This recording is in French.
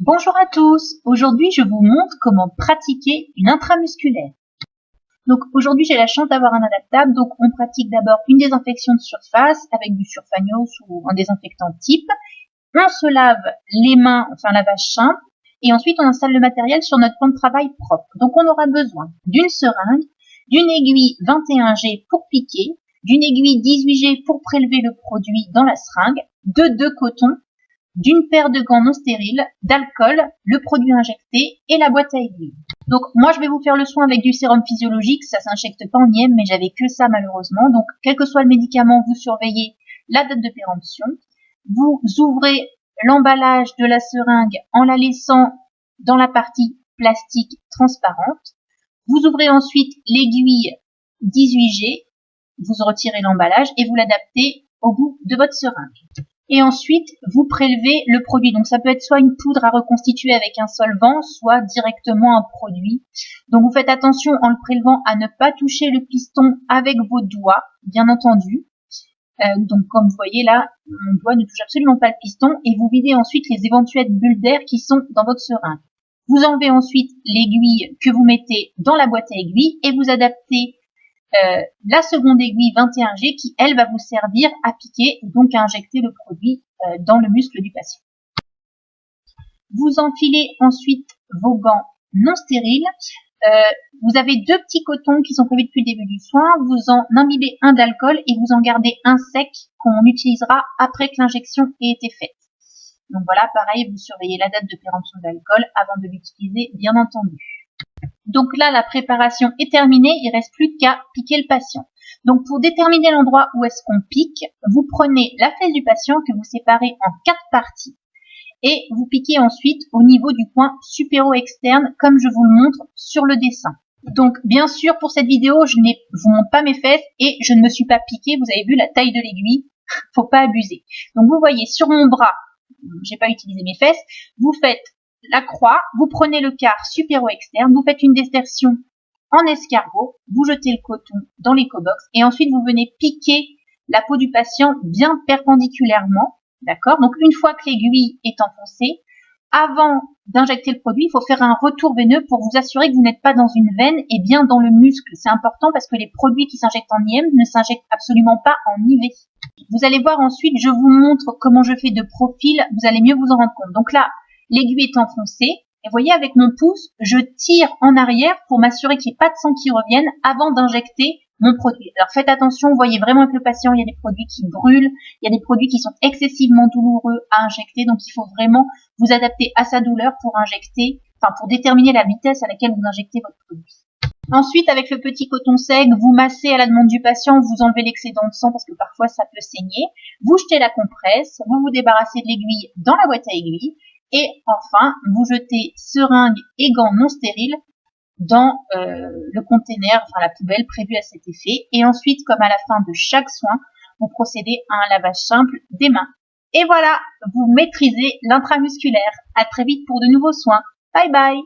Bonjour à tous, aujourd'hui je vous montre comment pratiquer une intramusculaire. Donc aujourd'hui j'ai la chance d'avoir un adaptable, donc on pratique d'abord une désinfection de surface avec du Surfagnos ou un désinfectant type. On se lave les mains, enfin lavage simple, et ensuite on installe le matériel sur notre plan de travail propre. Donc on aura besoin d'une seringue, d'une aiguille 21G pour piquer, d'une aiguille 18G pour prélever le produit dans la seringue, de 2 cotons, d'une paire de gants non stériles, d'alcool, le produit injecté et la boîte à aiguilles. Donc moi je vais vous faire le soin avec du sérum physiologique, ça s'injecte pas en IM mais j'avais que ça malheureusement. Donc quel que soit le médicament, vous surveillez la date de péremption. Vous ouvrez l'emballage de la seringue en la laissant dans la partie plastique transparente. Vous ouvrez ensuite l'aiguille 18G, vous retirez l'emballage et vous l'adaptez au bout de votre seringue. Et ensuite, vous prélevez le produit. Donc, ça peut être soit une poudre à reconstituer avec un solvant, soit directement un produit. Donc, vous faites attention en le prélevant à ne pas toucher le piston avec vos doigts, bien entendu. Donc, comme vous voyez là, mon doigt ne touche absolument pas le piston. Et vous videz ensuite les éventuelles bulles d'air qui sont dans votre seringue. Vous enlevez ensuite l'aiguille que vous mettez dans la boîte à aiguilles et vous adaptez la seconde aiguille 21G qui, elle, va vous servir à piquer, donc à injecter le produit dans le muscle du patient. Vous enfilez ensuite vos gants non stériles. Vous avez 2 petits cotons qui sont prévus depuis le début du soin. Vous en imbibez un d'alcool et vous en gardez un sec qu'on utilisera après que l'injection ait été faite. Donc voilà, pareil, vous surveillez la date de péremption de l'alcool avant de l'utiliser, bien entendu. Donc là, la préparation est terminée, il ne reste plus qu'à piquer le patient. Donc pour déterminer l'endroit où est-ce qu'on pique, vous prenez la fesse du patient que vous séparez en 4 parties et vous piquez ensuite au niveau du coin supéro-externe comme je vous le montre sur le dessin. Donc bien sûr, pour cette vidéo, je ne vous montre pas mes fesses et je ne me suis pas piquée, vous avez vu la taille de l'aiguille, faut pas abuser. Donc vous voyez sur mon bras, j'ai pas utilisé mes fesses, vous faites la croix, vous prenez le quart supéro-externe, vous faites une désertion en escargot, vous jetez le coton dans l'éco-box et ensuite vous venez piquer la peau du patient bien perpendiculairement, d'accord? Donc une fois que l'aiguille est enfoncée, avant d'injecter le produit, il faut faire un retour veineux pour vous assurer que vous n'êtes pas dans une veine et bien dans le muscle. C'est important parce que les produits qui s'injectent en IM ne s'injectent absolument pas en IV. Vous allez voir ensuite, je vous montre comment je fais de profil, vous allez mieux vous en rendre compte. Donc là, l'aiguille est enfoncée, et vous voyez avec mon pouce, je tire en arrière pour m'assurer qu'il n'y ait pas de sang qui revienne avant d'injecter mon produit. Alors faites attention, vous voyez vraiment avec le patient, il y a des produits qui brûlent, il y a des produits qui sont excessivement douloureux à injecter, donc il faut vraiment vous adapter à sa douleur pour injecter, enfin pour déterminer la vitesse à laquelle vous injectez votre produit. Ensuite, avec le petit coton sec, vous massez à la demande du patient, vous enlevez l'excédent de sang parce que parfois ça peut saigner, vous jetez la compresse, vous vous débarrassez de l'aiguille dans la boîte à aiguilles, et enfin, vous jetez seringue et gants non stériles dans le container, enfin la poubelle prévue à cet effet. Et ensuite, comme à la fin de chaque soin, vous procédez à un lavage simple des mains. Et voilà, vous maîtrisez l'intramusculaire. À très vite pour de nouveaux soins. Bye bye!